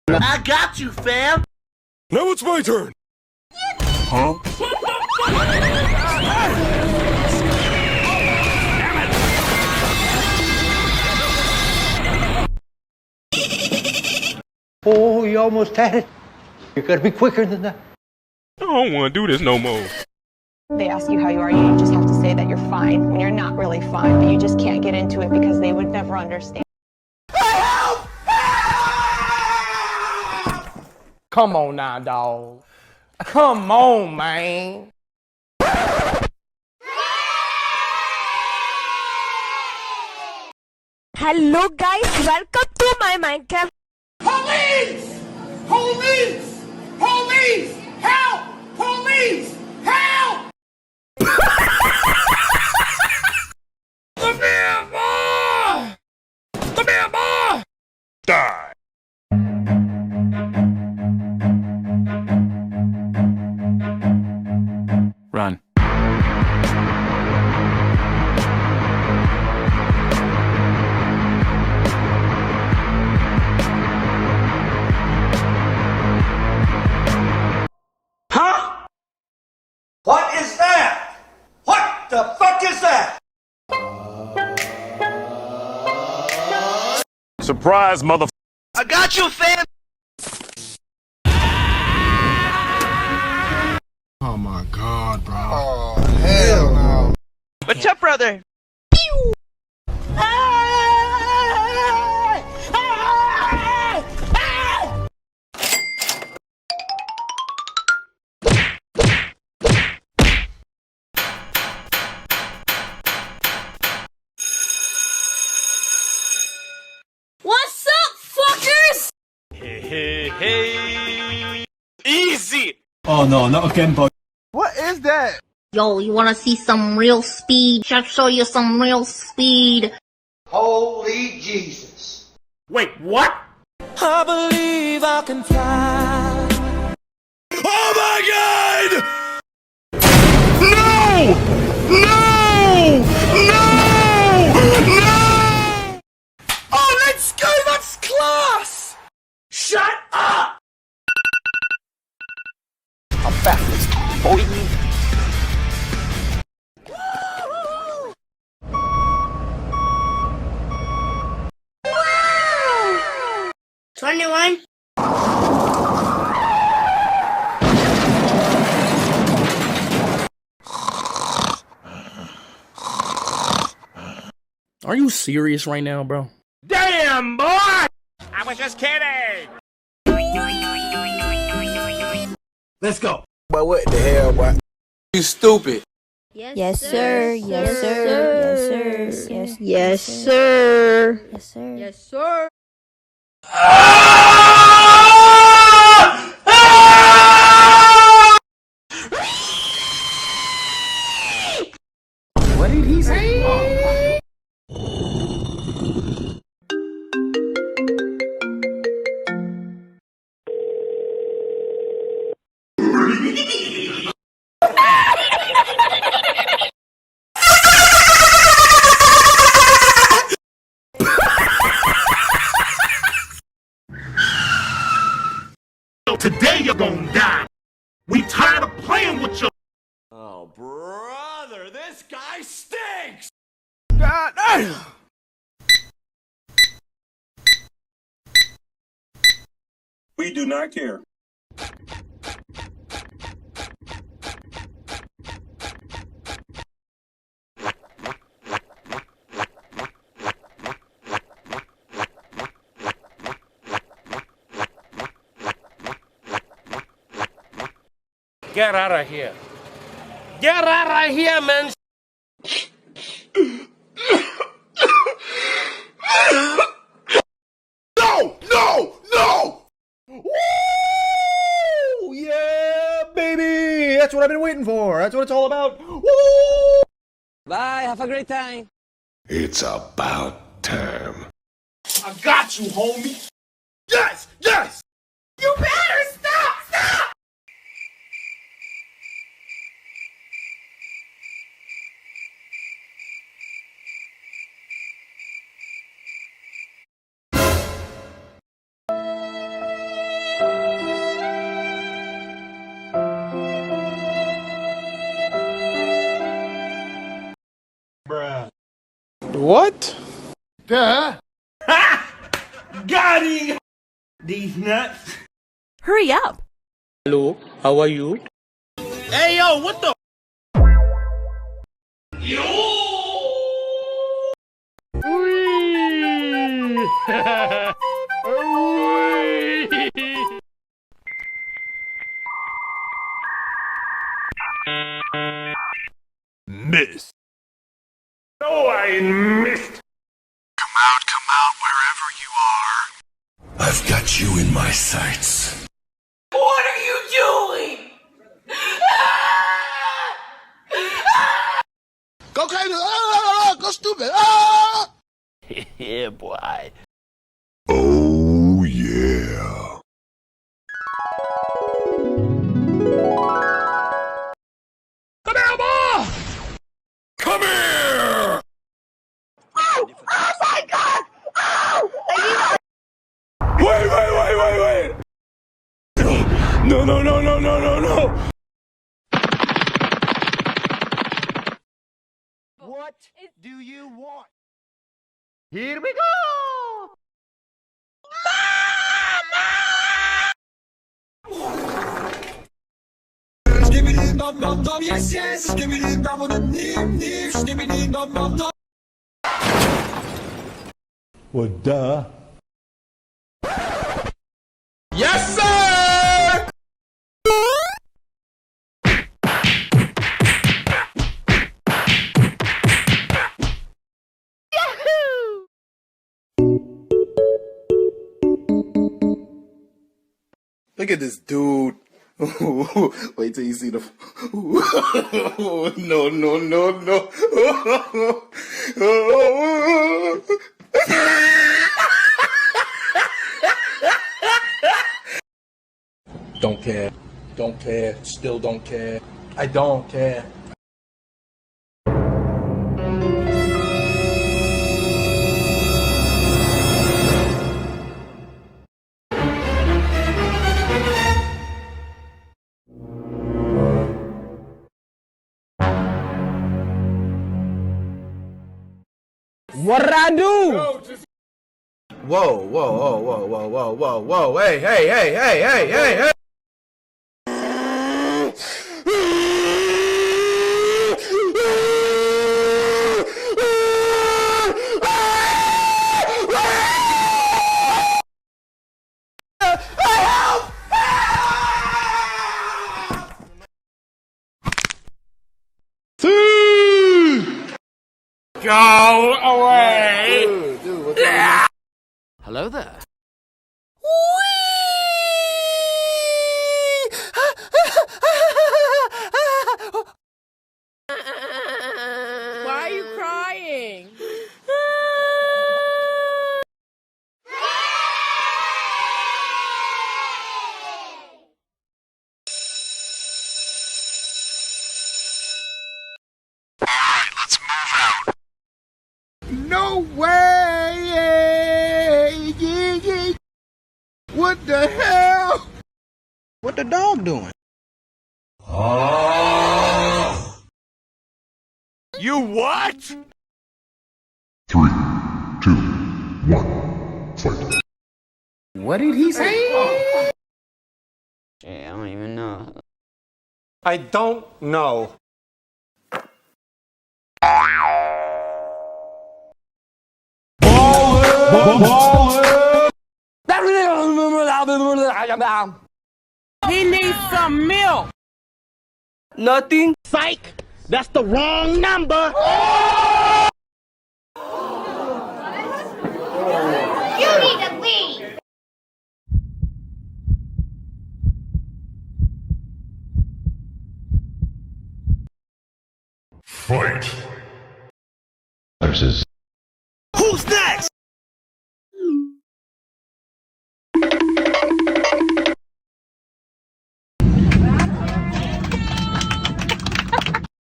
I got you, fam! Now it's my turn! Huh? Oh, you almost had it. You gotta be quicker than that. I don't want to do this no more. They ask you how you are, you just have to say that you're fine when you're not really fine, but you just can't get into it because they would never understand. Come on now, dog. Come on, man. Hello guys, welcome to my Minecraft. Police! Police! Police! Help! Police! Help! The man boy! The man boy! Die! Run. Huh? What is that? What the fuck is that? Surprise, mother. I got you, fam! Oh my god, bro. Oh, hell no. What's up, brother? What's up, fuckers? Hey, hey. Easy! Oh no, not again, boy. What is that? Yo, you wanna see some real speed? Show you some real speed. Holy Jesus. Wait, what? I believe I can fly. Oh my god! No! No! No! No! Oh, let's go! That's class! Shut up! I'm fast, boy. 21. Are you serious right now, bro? Damn, boy! I was just kidding! Let's go. But what the hell, boy? You stupid. Yes, sir. Yes, sir. Yes, sir. Yes, yes, sir. Yes, sir. Yes, sir. What did he say? Today you're gonna die! We tired of playing with you! Oh, brother, this guy stinks! God damn. We do not care. Get out of here. Get out of here, man. No! No! No! Woo! Yeah, baby! That's what I've been waiting for. That's what it's all about. Woo! Bye, have a great time. It's about time. I got you, homie. Yes! Yes! You better stop! Stop! What? Duh. Ha! Got him! These nuts. Hurry up. Hello, how are you? Hey, yo, what the? Miss. No, I missed. Come out, wherever you are. I've got you in my sights. What are you doing? Go crazy. Go stupid. Ah! Yeah, boy. Oh, yeah. Come here, boy! Come here! Oh my god! Oh! Wait! No. What do you want? Here we go! Well, duh. Yes, sir! Look at this dude. Wait till you see the. No. Don't care. Still don't care. I don't care. What did I do? Whoa. Hey. Go away! Dude, what's going Hello there. Why are you crying? Let's move out. No way! What the hell? What the dog doing? You what? 3, 2, 1, fight. What did he say? I don't even know. I don't know. He needs some milk. Nothing. Psych. That's the wrong number. You need to leave! Fight. Versus